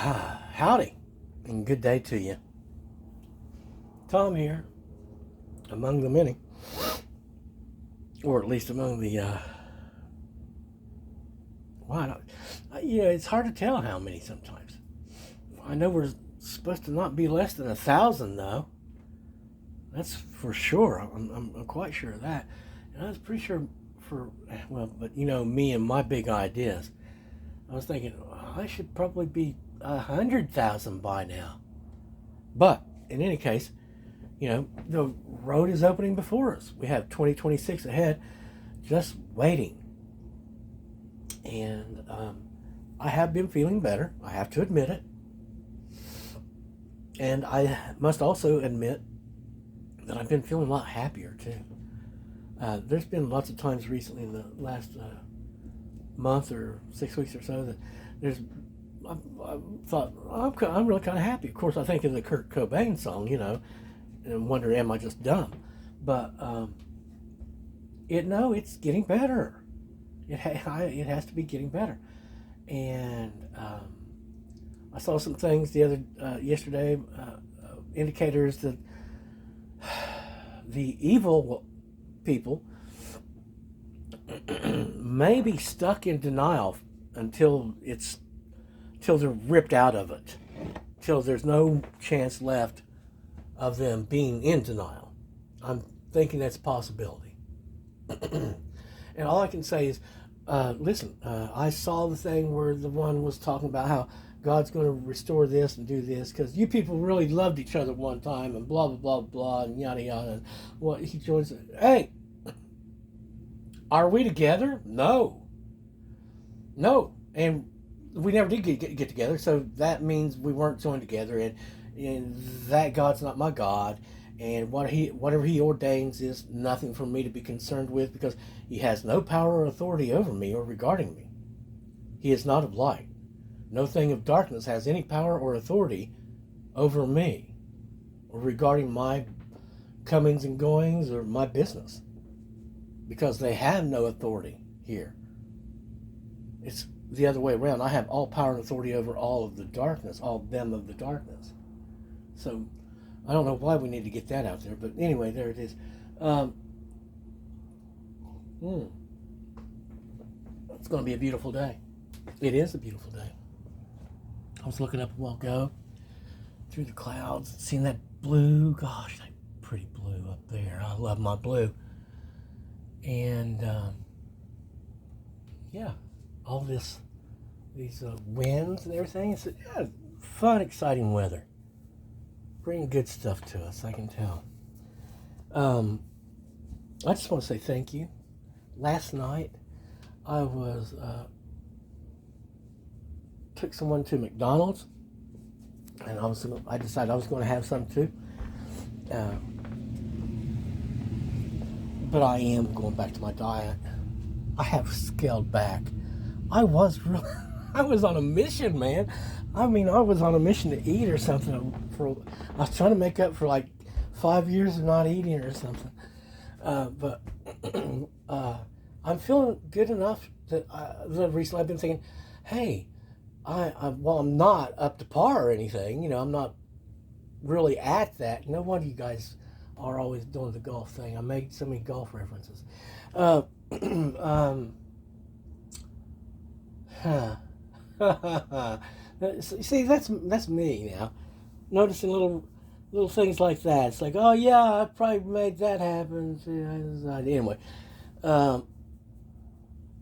Howdy, and good day to you. Tom here, among the many, or at least among the, it's hard to tell how many sometimes. I know we're supposed to not be less than 1,000, though. That's for sure. I'm quite sure of that. And I was pretty sure but me and my big ideas. I was thinking, I should probably be 100,000 by now. But in any case, the road is opening before us. We have 2026 ahead, just waiting. And I have been feeling better. I have to admit it. And I must also admit that I've been feeling a lot happier too. There's been lots of times recently in the last month or 6 weeks or so that I thought, I'm really kind of happy. Of course, I think of the Kurt Cobain song, and wonder, am I just dumb? But it's getting better. It has to be getting better. And I saw some things yesterday, indicators that the evil people may be stuck in denial until they're ripped out of it, till there's no chance left of them being in denial. I'm thinking that's a possibility. And all I can say is, listen, I saw the thing where the one was talking about how God's going to restore this and do this because you people really loved each other one time and blah, blah, blah, blah, and yada, yada. And what he joins, hey, are we together? No. And we never did get together, so that means we weren't joined together, and that God's not my God, and whatever he ordains is nothing for me to be concerned with because he has no power or authority over me or regarding me. He is not of light. No thing of darkness has any power or authority over me or regarding my comings and goings or my business because they have no authority here. It's the other way around. I have all power and authority over all of the darkness, all of them of the darkness. So I don't know why we need to get that out there, but anyway, there it is. It's going to be a beautiful day. It is a beautiful day. I was looking up a while ago through the clouds, seeing that blue. Gosh, that pretty blue up there. I love my blue. And all these winds and everything. It's fun, exciting weather. Bringing good stuff to us, I can tell. I just want to say thank you. Last night, I took someone to McDonald's, and I decided I was going to have some too. But I am going back to my diet. I have scaled back. I was on a mission, man. I mean, I was on a mission to eat or something. I was trying to make up for like 5 years of not eating or something. But I'm feeling good enough that recently I've been thinking, hey, I'm not up to par or anything. I'm not really at that. No wonder you guys are always doing the golf thing. I made so many golf references. See, that's me now. Noticing little things like that. It's like, oh yeah, I probably made that happen. Anyway,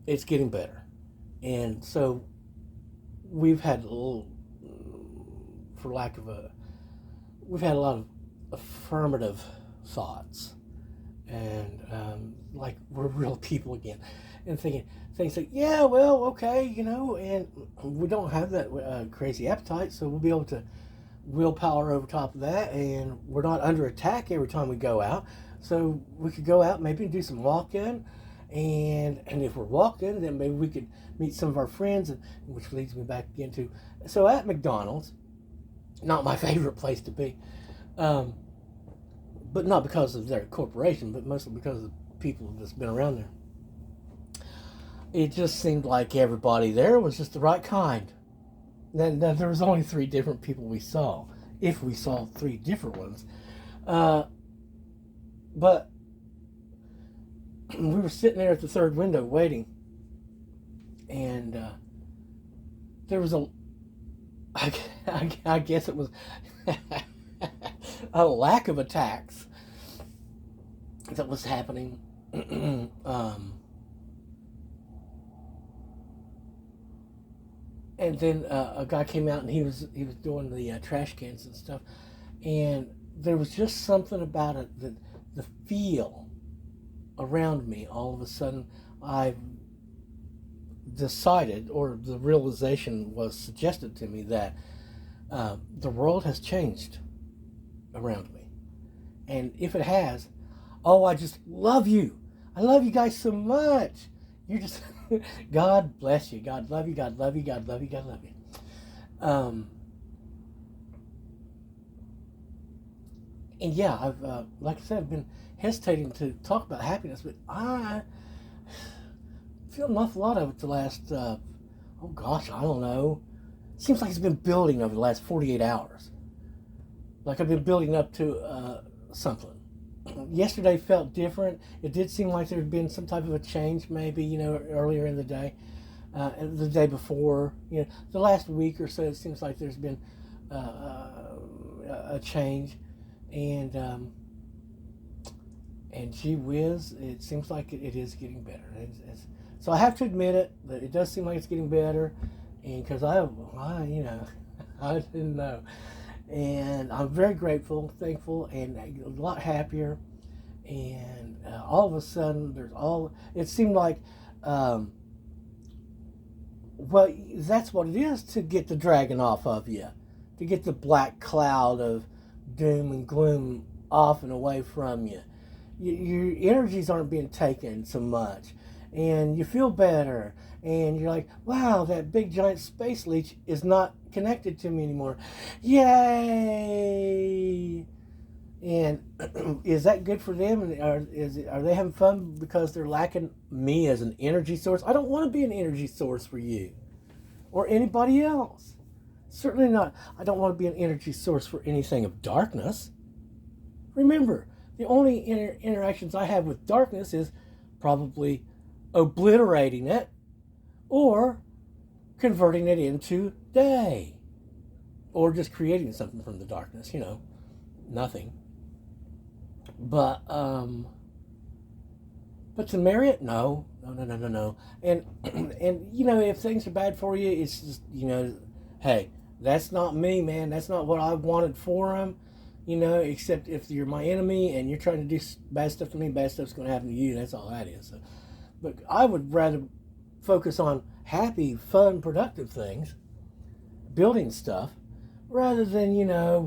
it's getting better, and so we've had we've had a lot of affirmative thoughts, and like we're real people again, and thinking things like, yeah, well, okay, and we don't have that crazy appetite, so we'll be able to willpower over top of that, and we're not under attack every time we go out, so we could go out maybe and do some walking, and if we're walking, then maybe we could meet some of our friends, which leads me back into, so at McDonald's, not my favorite place to be, but not because of their corporation, but mostly because of the people that's been around there. It just seemed like everybody there was just the right kind. Now, there was only three different people we saw, if we saw three different ones. Uh, but we were sitting there at the third window waiting, and there was I guess it was a lack of attacks that was happening. And then a guy came out and he was doing the trash cans and stuff, and there was just something about it, the feel around me. All of a sudden, I decided, or the realization was suggested to me, that the world has changed around me, and if it has, oh, I just love you. I love you guys so much. You're just God bless you. God love you. God love you. God love you. God love you. And yeah, I've like I said, I've been hesitating to talk about happiness, but I feel an awful lot of it the last oh gosh, I don't know. It seems like it's been building over the last 48 hours. Like I've been building up to something. Yesterday felt different. It did seem like there had been some type of a change, maybe, earlier in the day. And the day before, the last week or so, it seems like there's been a change. And gee whiz, it seems like it is getting better. So I have to admit it, that it does seem like it's getting better. And because I I didn't know. And I'm very grateful, thankful, and a lot happier. And all of a sudden, it seemed like, well, that's what it is to get the dragon off of you, to get the black cloud of doom and gloom off and away from you. Your energies aren't being taken so much, and you feel better, and you're like, wow, that big giant space leech is not connected to me anymore. Yay! And is that good for them? And are they having fun because they're lacking me as an energy source? I don't want to be an energy source for you or anybody else. Certainly not. I don't want to be an energy source for anything of darkness. Remember, the only interactions I have with darkness is probably obliterating it or converting it into day, or just creating something from the darkness, nothing. But to marry it, no. And if things are bad for you, it's just, hey, that's not me, man. That's not what I wanted for him. Except if you're my enemy and you're trying to do bad stuff to me, bad stuff's going to happen to you. That's all that is. So, but I would rather focus on happy, fun, productive things, building stuff, rather than,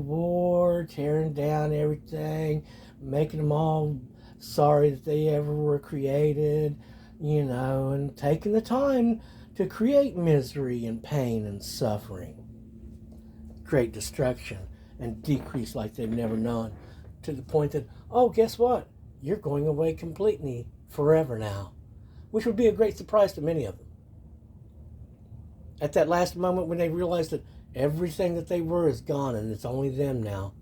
war, tearing down everything, making them all sorry that they ever were created, and taking the time to create misery and pain and suffering, great destruction and decrease like they've never known, to the point that, oh, guess what? You're going away completely forever now, which would be a great surprise to many of them. At that last moment when they realize that everything that they were is gone and it's only them now,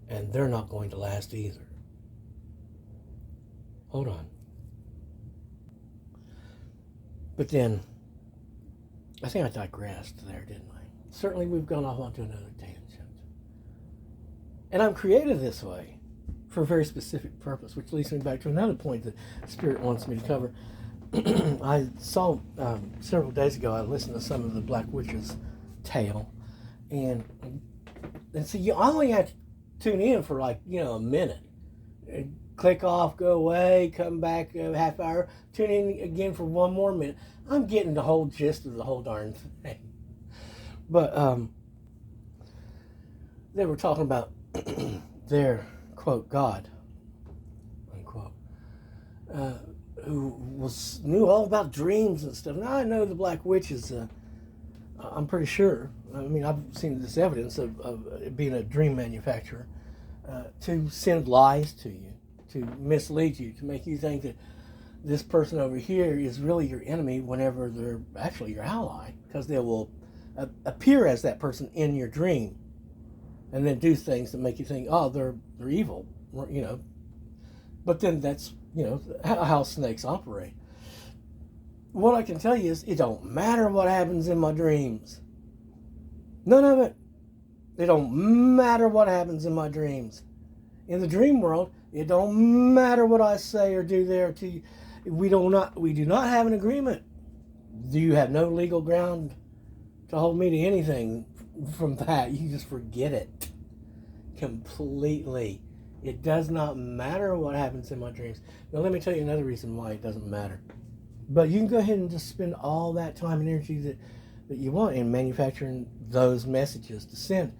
and they're not going to last either. Hold on. But then, I think I digressed there, didn't I? Certainly we've gone off onto another tangent. And I'm created this way for a very specific purpose, which leads me back to another point that Spirit wants me to cover. I saw several days ago, I listened to some of the Black Witch's tale, and see, you only have to tune in for a minute. Click off, go away, come back a half hour, tune in again for one more minute. I'm getting the whole gist of the whole darn thing. But they were talking about their, quote, God, unquote, who knew all about dreams and stuff. Now I know the Black Witch is, I'm pretty sure, I mean, I've seen this evidence of it being a dream manufacturer, to send lies to you, to mislead you, to make you think that this person over here is really your enemy whenever they're actually your ally, because they will appear as that person in your dream, and then do things that make you think, oh, they're evil, you know. But then that's, you know, how snakes operate. What I can tell you is, it don't matter what happens in my dreams. None of it. It don't matter what happens in my dreams. In the dream world, it don't matter what I say or do there to you. We do not have an agreement. You have no legal ground to hold me to anything from that. You just forget it completely. It does not matter what happens in my dreams. Now, let me tell you another reason why it doesn't matter. But you can go ahead and just spend all that time and energy that you want in manufacturing those messages to send,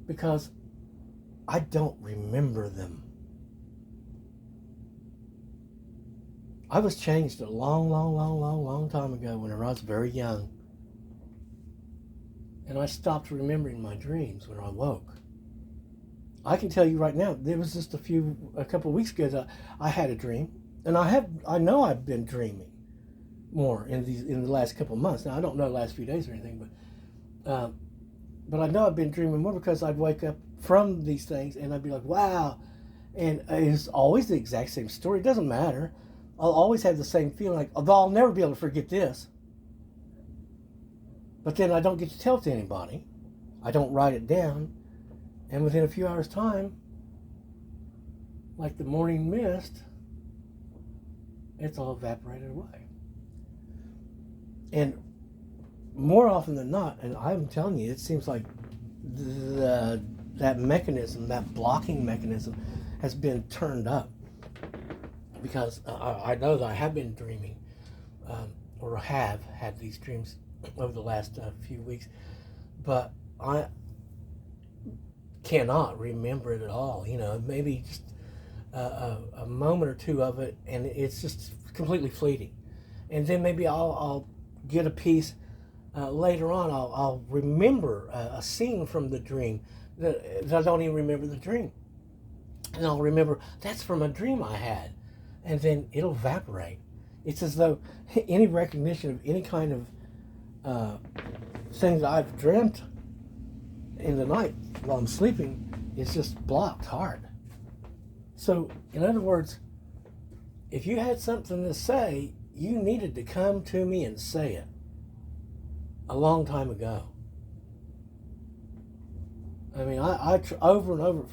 because I don't remember them. I was changed a long time ago whenever I was very young. And I stopped remembering my dreams when I woke. I can tell you right now, there was just a couple of weeks ago that I had a dream. And I know I've been dreaming more in the last couple of months. Now, I don't know the last few days or anything, but I know I've been dreaming more, because I'd wake up from these things and I'd be like, wow. And it's always the exact same story. It doesn't matter. I'll always have the same feeling, like, although I'll never be able to forget this. But then I don't get to tell it to anybody. I don't write it down. And within a few hours' time, like the morning mist, it's all evaporated away. And more often than not, and I'm telling you, it seems like that mechanism, that blocking mechanism, has been turned up. Because I know that I have been dreaming, or have had these dreams over the last few weeks, but I cannot remember it at all. You know, maybe just a moment or two of it, and it's just completely fleeting. And then maybe I'll get a piece later on. I'll remember a scene from the dream that I don't even remember the dream, and I'll remember that's from a dream I had, and then it'll evaporate. It's as though any recognition of any kind of thing that I've dreamt in the night while I'm sleeping is just blocked hard. So, in other words, if you had something to say, you needed to come to me and say it a long time ago. I mean, I over and over,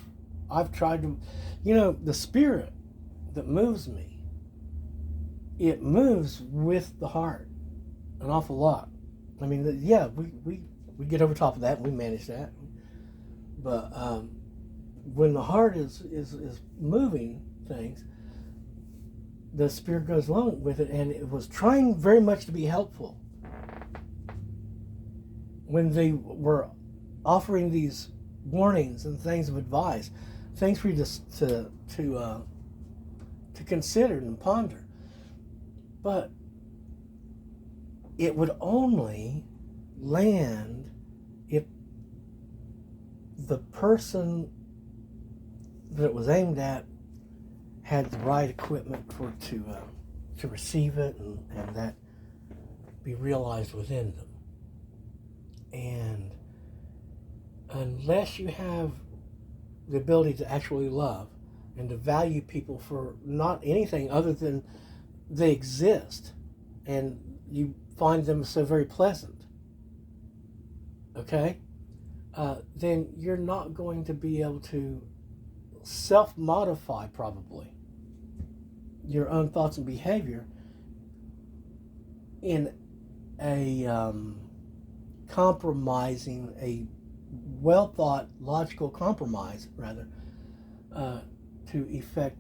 I've tried to, you know, the spirit that moves me, it moves with the heart an awful lot. I mean, yeah, we get over top of that and we manage that. But when the heart is moving things, the spirit goes along with it, and it was trying very much to be helpful when they were offering these warnings and things of advice, things for you to consider and ponder. But it would only land if the person that it was aimed at had the right equipment to receive it, and that be realized within them. And unless you have the ability to actually love and to value people for not anything other than they exist, and you find them so very pleasant, okay, then you're not going to be able to self-modify probably your own thoughts and behavior in a compromising, a well-thought, logical compromise, rather, to effect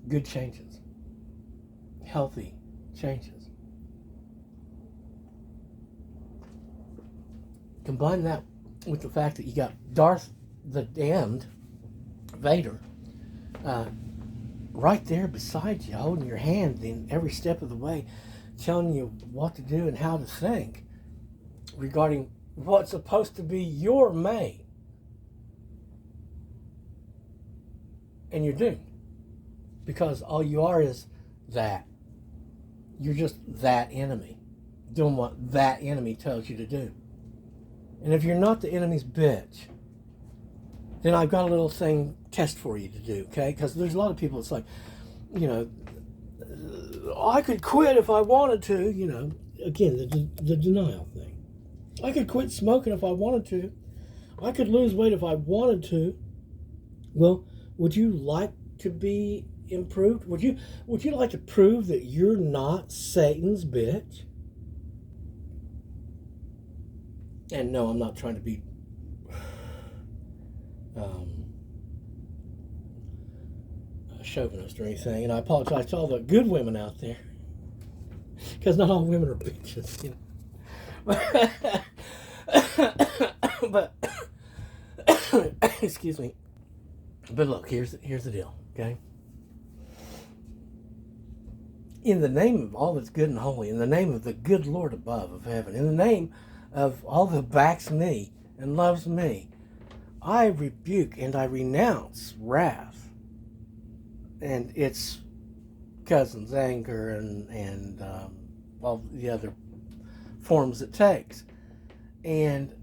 good changes, healthy changes. Combine that with the fact that you got Darth the Damned, Vader, right there beside you, holding your hand in every step of the way, telling you what to do and how to think regarding what's supposed to be your mate. And you're doomed. Because all you are is that. You're just that enemy. doing what that enemy tells you to do. And if you're not the enemy's bitch, then I've got a little thing test for you to do, okay? Because there's a lot of people, it's like, you know, I could quit if I wanted to, you know. Again, the denial thing. I could quit smoking if I wanted to. I could lose weight if I wanted to. Well, would you like to be improved? Would you like to prove that you're not Satan's bitch? And no, I'm not trying to be a chauvinist or anything. And I apologize to all the good women out there, because not all women are bitches, you know. But excuse me. But look, here's the deal, okay? In the name of all that's good and holy, in the name of the good Lord above of heaven, in the name of all that backs me and loves me, I rebuke and I renounce wrath and its cousins, anger, and all the other forms it takes, and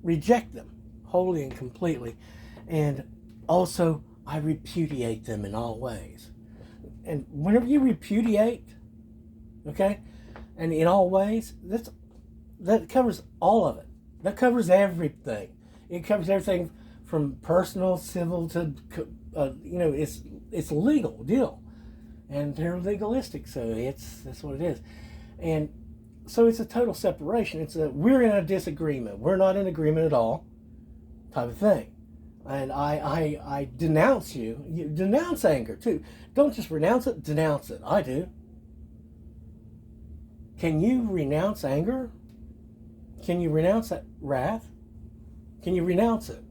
reject them wholly and completely. And also, I repudiate them in all ways. And whenever you repudiate, okay, and in all ways, that covers all of it. That covers everything. It covers everything from personal, civil to, you know, it's a legal deal, and they're legalistic, so that's what it is. And so it's a total separation. We're in a disagreement. We're not in agreement at all, type of thing. And I denounce you. You denounce anger too. Don't just renounce it, denounce it. I do. Can you renounce anger? Can you renounce that wrath? Can you renounce it?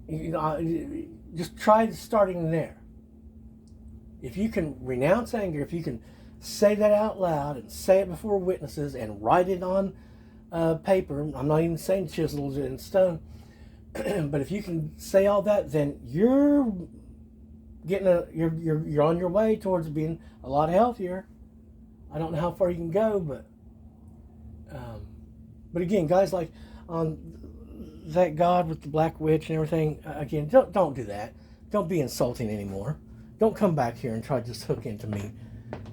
You know, just try starting there. If you can renounce anger, if you can say that out loud and say it before witnesses and write it on paper, I'm not even saying chiseled in stone, but if you can say all that, then you're getting you're on your way towards being a lot healthier. I don't know how far you can go, but again, guys, like on that God with the black witch and everything, again, don't do that. Don't be insulting anymore. Don't come back here and try to just hook into me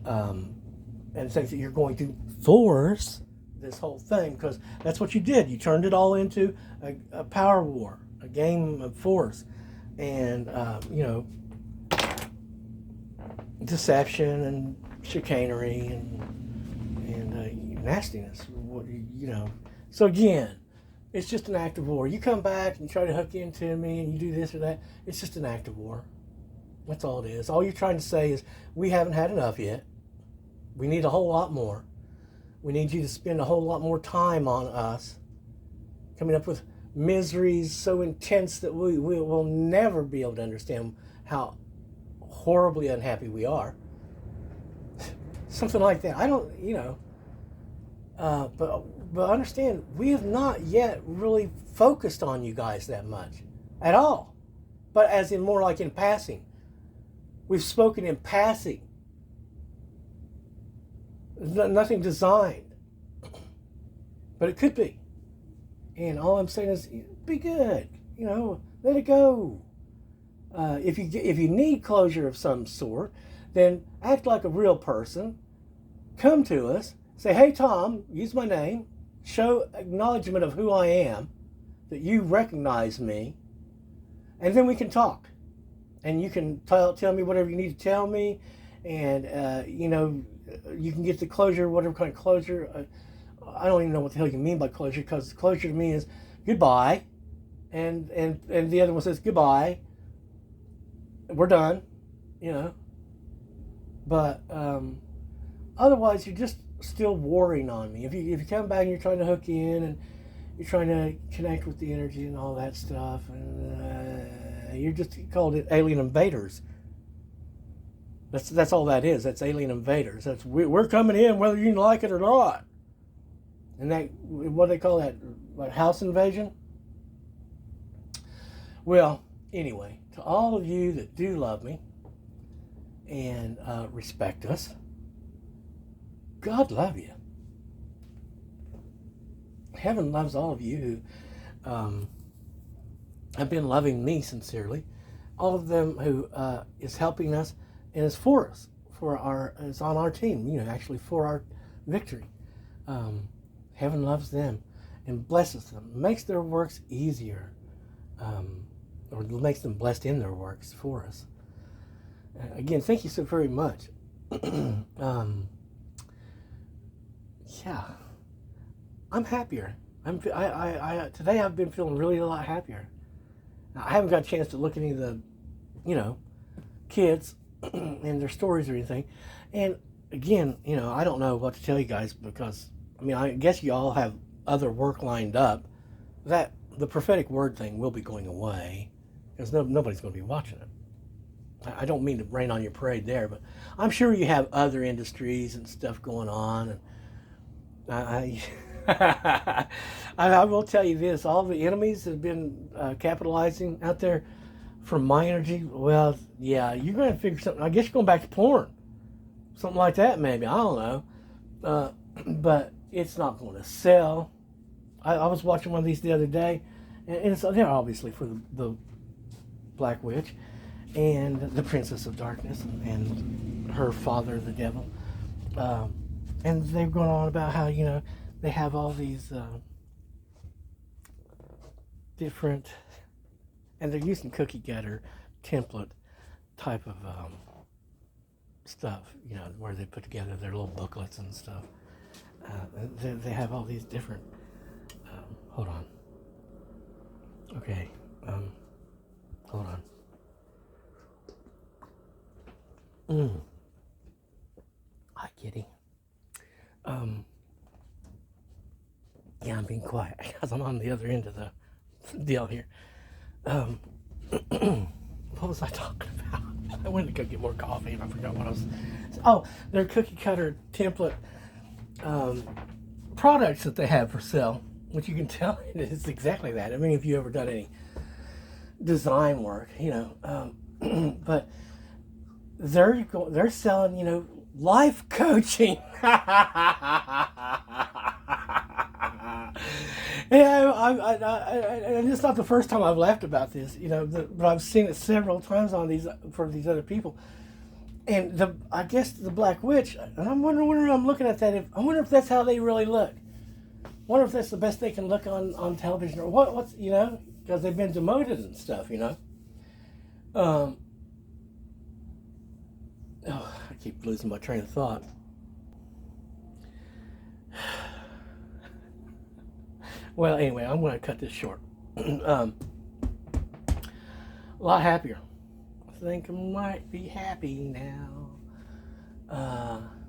and think that you're going to force this whole thing, because that's what you did. You turned it all into a power war, a game of force, and you know, deception and chicanery and nastiness. You know, so again, it's just an act of war. You come back and try to hook into me and you do this or that. It's just an act of war. That's all it is. All you're trying to say is we haven't had enough yet. We need a whole lot more. We need you to spend a whole lot more time on us, coming up with miseries so intense that we will never be able to understand how horribly unhappy we are. Something like that. I don't, you know, but understand, we have not yet really focused on you guys that much at all. But as in more like in passing. We've spoken in passing. Nothing designed. But it could be. And all I'm saying is, be good. You know, let it go. If you need closure of some sort, then act like a real person. Come to us. Say, hey, Tom, use my name. Show acknowledgement of who I am, that you recognize me. And then we can talk. And you can tell me whatever you need to tell me. And, you know, you can get the closure, whatever kind of closure. I don't even know what the hell you mean by closure, because closure to me is goodbye. And the other one says goodbye. We're done, you know. But otherwise, you're just still warring on me. If you come back and you're trying to hook in and you're trying to connect with the energy and all that stuff, and you're just called it alien invaders. That's all that is. That's alien invaders. That's we're coming in whether you like it or not. And that, what do they call that, like house invasion? Well, anyway, to all of you that do love me and respect us, God love you. Heaven loves all of you who have been loving me sincerely. All of them who is helping us and is for us, is on our team. Actually for our victory. Heaven loves them and blesses them, makes their works easier, or makes them blessed in their works for us. Again, thank you so very much. Yeah, I'm happier. Today I've been feeling really a lot happier. Now, I haven't got a chance to look at any of the, kids and their stories or anything. And again, I don't know what to tell you guys because, I guess you all have other work lined up. That the prophetic word thing will be going away because nobody's going to be watching it. I don't mean to rain on your parade there, but I'm sure you have other industries and stuff going on. And I will tell you this: all the enemies that have been capitalizing out there from my energy. Well, yeah, you're going to figure something. I guess you're going back to porn, something like that, maybe. I don't know, but it's not going to sell. I was watching one of these the other day, and they're obviously for the Black Witch and the Princess of Darkness and her father, the devil. And they're going on about how, they have all these different, and they're using cookie cutter template type of stuff, where they put together their little booklets and stuff. They have all these different, hold on. Okay, hold on. Hi, kitty. Yeah, I'm being quiet because I'm on the other end of the deal here. What was I talking about? I went to go get more coffee and I forgot what I was. Oh, they're cookie cutter template products that they have for sale, which you can tell it's exactly that. If you ever done any design work, but they're selling, life coaching. And it's not the first time I've laughed about this, but I've seen it several times on for these other people. And I guess the Black Witch, and I'm wondering, I'm looking at that. I wonder if that's how they really look. I wonder if that's the best they can look on television, or what's because they've been demoted and stuff, Oh, I keep losing my train of thought. Well, anyway, I'm going to cut this short. A lot happier. I think I might be happy now.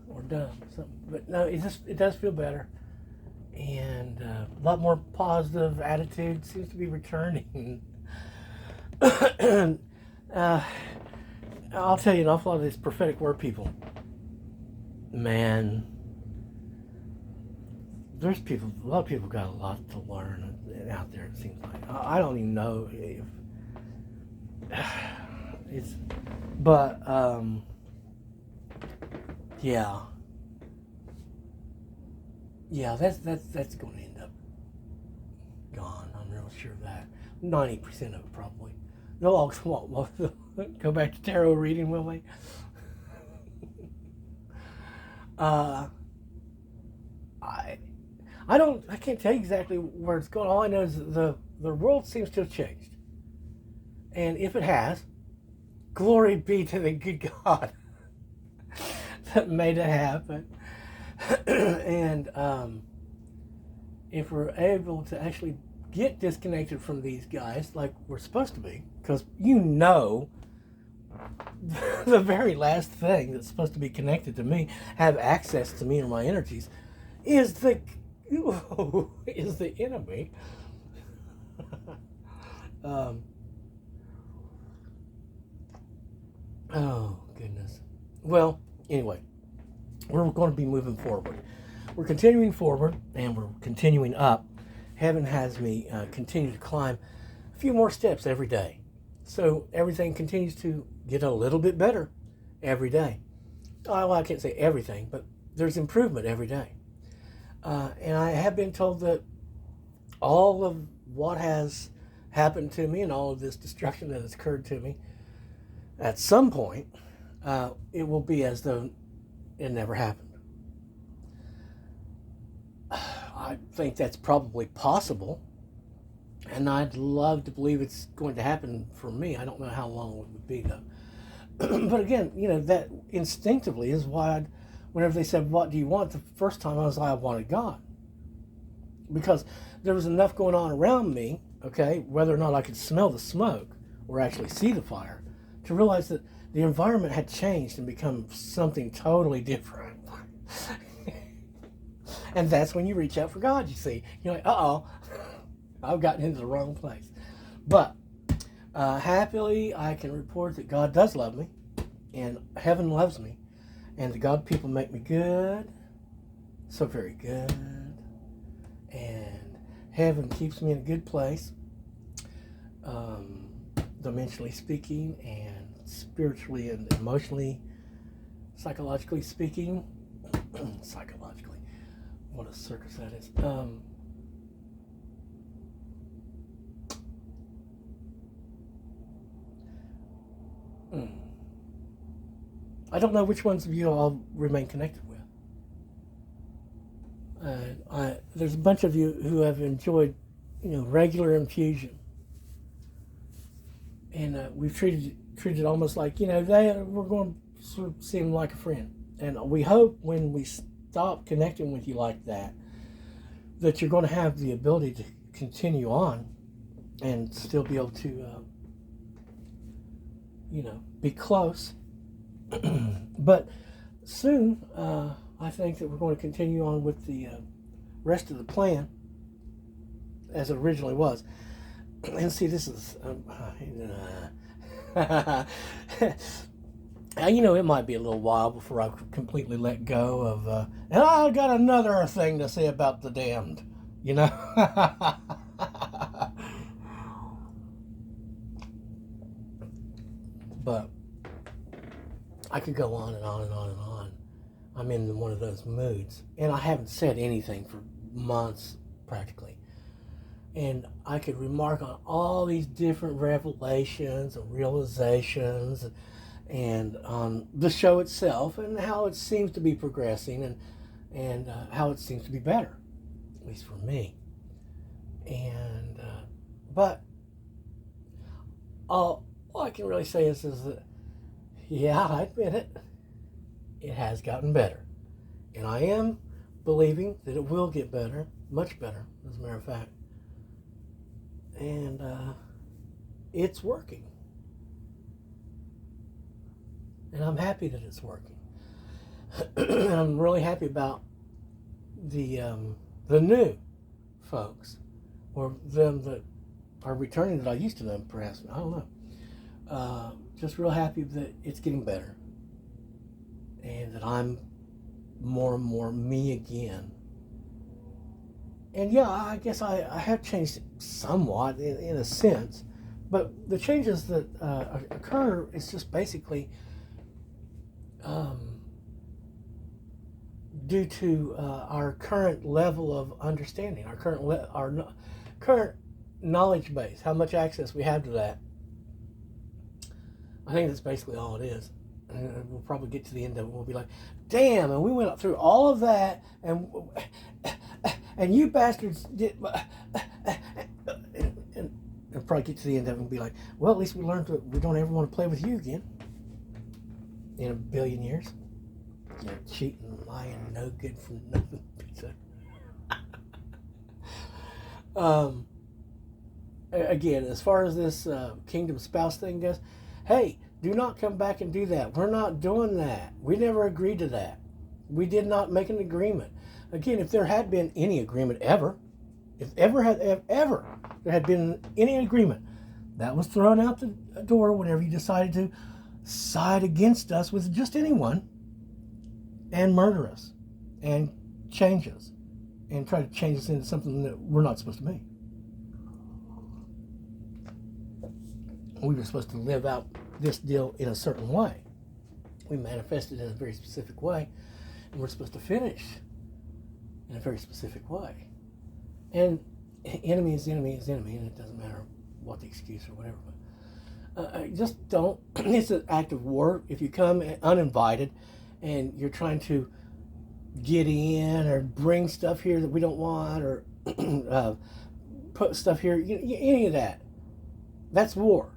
Or dumb. Something. But no, it does feel better. And a lot more positive attitude seems to be returning. I'll tell you an awful lot of these prophetic word people. Man, a lot of people got a lot to learn out there, it seems like. I don't even know if it's, but, yeah, that's going to end up gone. I'm real sure of that. 90% of it probably. They'll all go back to tarot reading, will they? I can't tell you exactly where it's going. All I know is the world seems to have changed. And if it has, glory be to the good God that made it happen. And if we're able to actually get disconnected from these guys like we're supposed to be, because the very last thing that's supposed to be connected to me, have access to me or my energies, is the enemy. Oh goodness. Well, anyway, we're going to be moving forward. We're continuing forward and we're continuing up. Heaven has me continue to climb a few more steps every day. So everything continues to get a little bit better every day. Well, I can't say everything, but there's improvement every day. And I have been told that all of what has happened to me and all of this destruction that has occurred to me, at some point, it will be as though it never happened. I think that's probably possible, and I'd love to believe it's going to happen for me. I don't know how long it would be, though. But again, that instinctively is why whenever they said, "What do you want?" the first time I was like, I wanted God. Because there was enough going on around me, okay, whether or not I could smell the smoke or actually see the fire, to realize that the environment had changed and become something totally different. And that's when you reach out for God, you see. You're like, uh-oh, I've gotten into the wrong place. But happily, I can report that God does love me, and heaven loves me, and the God people make me good, so very good, and heaven keeps me in a good place, dimensionally speaking, and spiritually and emotionally, psychologically speaking. Psychologically, what a circus that is. I don't know which ones of you I'll remain connected with. There's a bunch of you who have enjoyed, regular infusion, and we've treated it almost like, we're going to sort of see them like a friend. And we hope when we stop connecting with you like that you're going to have the ability to continue on and still be able to, be close. But soon, I think that we're going to continue on with the rest of the plan as it originally was. And see, this is, it might be a little while before I completely let go of, and I got another thing to say about the damned, But I could go on and on and on and on. I'm in one of those moods, and I haven't said anything for months, practically. And I could remark on all these different revelations and realizations, and on the show itself, and how it seems to be progressing, and how it seems to be better, at least for me. And but all I can really say is that, yeah, I admit it. It has gotten better, and I am believing that it will get better, much better, as a matter of fact. And it's working. And I'm happy that it's working. And I'm really happy about the new folks, or them that are returning that I used to know, perhaps. I don't know. Just real happy that it's getting better, and that I'm more and more me again. And yeah, I guess I have changed somewhat in a sense, but the changes that occur is just basically due to our current level of understanding, our current knowledge base, how much access we have to that. I think that's basically all it is. And we'll probably get to the end of it and we'll be like, damn, and we went through all of that, and you bastards did, and probably get to the end of it and be like, well, at least we learned that we don't ever want to play with you again in a billion years. Cheating, lying, no good for nothing pizza. Again, as far as this kingdom spouse thing goes, hey, do not come back and do that. We're not doing that. We never agreed to that. We did not make an agreement. Again, if there had been any agreement ever, if there had been any agreement, that was thrown out the door whenever you decided to side against us with just anyone and murder us and change us and try to change us into something that we're not supposed to be. We were supposed to live out this deal in a certain way. We manifested in a very specific way. And we're supposed to finish in a very specific way. And enemy is enemy is enemy, and it doesn't matter what the excuse or whatever. But just don't. It's an act of war. If you come uninvited and you're trying to get in or bring stuff here that we don't want, or put stuff here, any of that, that's war.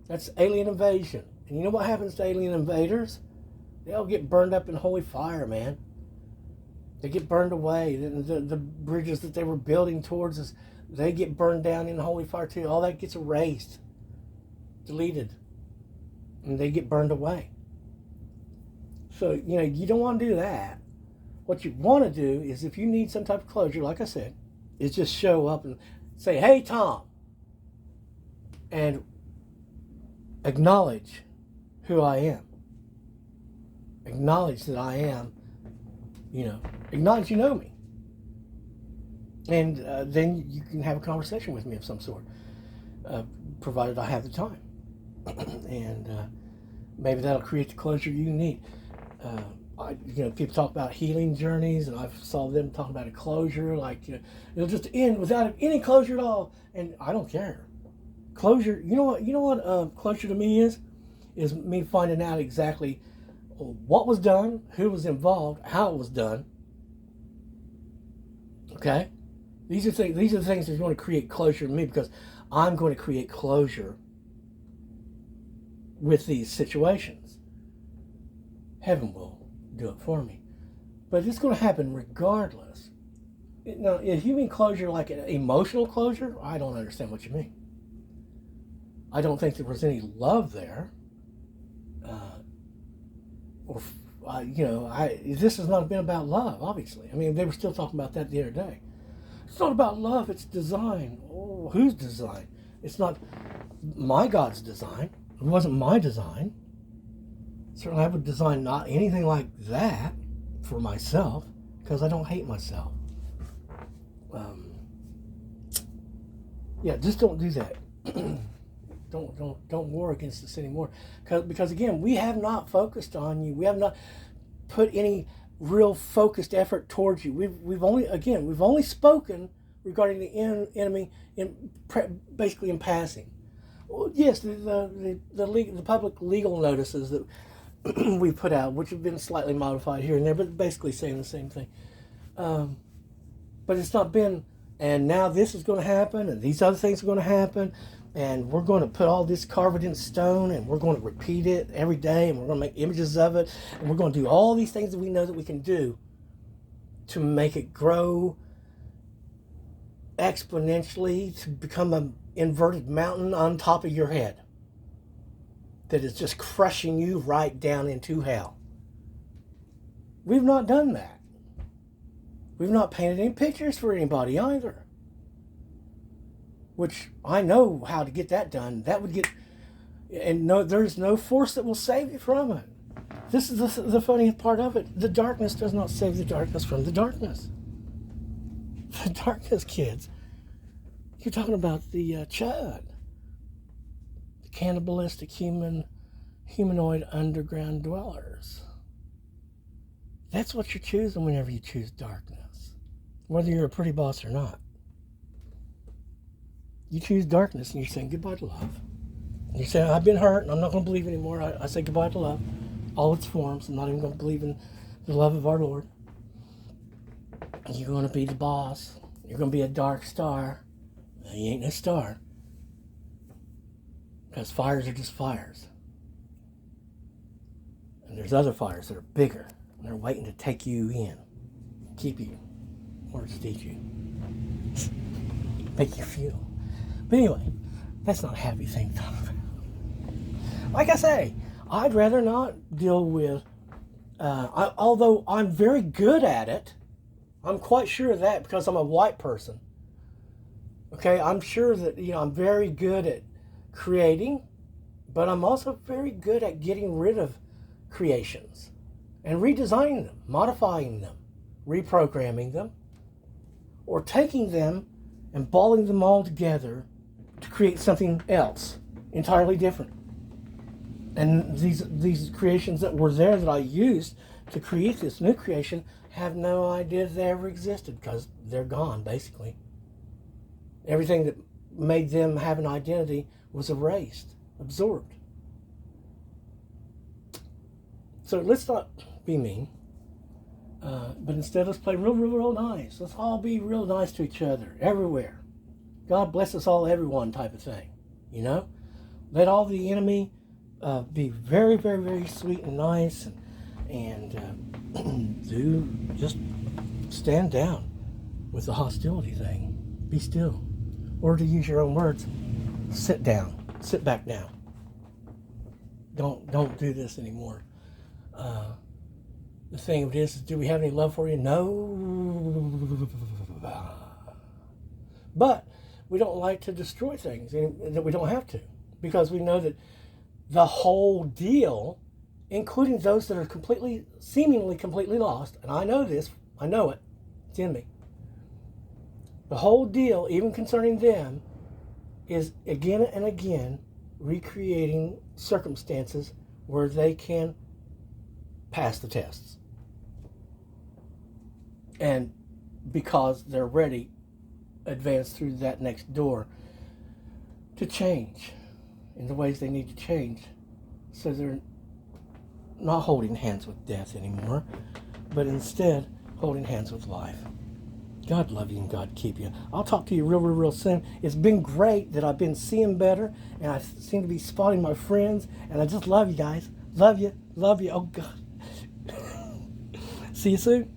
That's alien invasion. And you know what happens to alien invaders? They all get burned up in holy fire, man. They get burned away. The bridges that they were building towards us, they get burned down in holy fire too. All that gets erased, deleted, and they get burned away. So, you don't want to do that. What you want to do is, if you need some type of closure, like I said, is just show up and say, hey, Tom, and acknowledge who I am. Acknowledge that I am, acknowledge you know me. And then you can have a conversation with me of some sort, provided I have the time. And maybe that'll create the closure you need. People talk about healing journeys, and I've saw them talking about a closure, like, it'll just end without any closure at all. And I don't care. Closure, you know what closure to me is me finding out exactly what was done, who was involved, how it was done. Okay? These are the things that are going to create closure in me, because I'm going to create closure with these situations. Heaven will do it for me. But it's going to happen regardless. Now, if you mean closure like an emotional closure, I don't understand what you mean. I don't think there was any love there. This has not been about love, obviously. I mean, they were still talking about that the other day. It's not about love, it's design. Oh, whose design? It's not my God's design. It wasn't my design. Certainly I would design not anything like that for myself, because I don't hate myself. Just don't do that. Don't war against this anymore, because again, we have not focused on you. We have not put any real focused effort towards you. We've only spoken regarding the enemy basically in passing. Well, yes, the public legal notices that we put out, which have been slightly modified here and there, but basically saying the same thing. But it's not been, and now this is going to happen, and these other things are going to happen, and we're going to put all this, carve it in stone, and we're going to repeat it every day, and we're going to make images of it, and we're going to do all these things that we know that we can do to make it grow exponentially to become an inverted mountain on top of your head that is just crushing you right down into hell. We've not done that. We've not painted any pictures for anybody either. Which I know how to get that done. That would get, and no, there's no force that will save you from it. This is the funniest part of it. The darkness does not save the darkness from the darkness. The darkness, kids. You're talking about the Chud. The cannibalistic humanoid underground dwellers. That's what you're choosing whenever you choose darkness. Whether you're a pretty boss or not. You choose darkness and you're saying goodbye to love. And you're saying, I've been hurt and I'm not going to believe anymore. I say goodbye to love. All its forms. I'm not even going to believe in the love of our Lord. And you're going to be the boss. You're going to be a dark star. And you ain't no star. Because fires are just fires. And there's other fires that are bigger. And they're waiting to take you in. Keep you. Or just eat you. Make you feel. But anyway, that's not a happy thing to talk about. Like I say, I'd rather not deal with, although I'm very good at it. I'm quite sure of that because I'm a white person. Okay, I'm sure that, I'm very good at creating, but I'm also very good at getting rid of creations and redesigning them, modifying them, reprogramming them, or taking them and balling them all together to create something else entirely different. And these creations that were there that I used to create this new creation have no idea they ever existed because they're gone, basically. Everything that made them have an identity was erased, absorbed. So let's not be mean, but instead let's play real nice. Let's all be real nice to each other, everywhere. God bless us all, everyone type of thing, you know? Let all the enemy be very sweet and nice, and do just stand down with the hostility thing. Be still. Or to use your own words, sit down. Sit back down. Don't do this anymore. The thing of it is, do we have any love for you? No. But we don't like to destroy things, and that we don't have to, because we know that the whole deal, including those that are seemingly completely lost, and I know this, I know it, it's in me. The whole deal, even concerning them, is again and again recreating circumstances where they can pass the tests. And because they're ready, advance through that next door to change in the ways they need to change, so they're not holding hands with death anymore, but instead holding hands with life. God love you and God keep you. I'll talk to you real soon. It's been great that I've been seeing better, and I seem to be spotting my friends, and I just love you guys. Love you. Oh God. See you soon.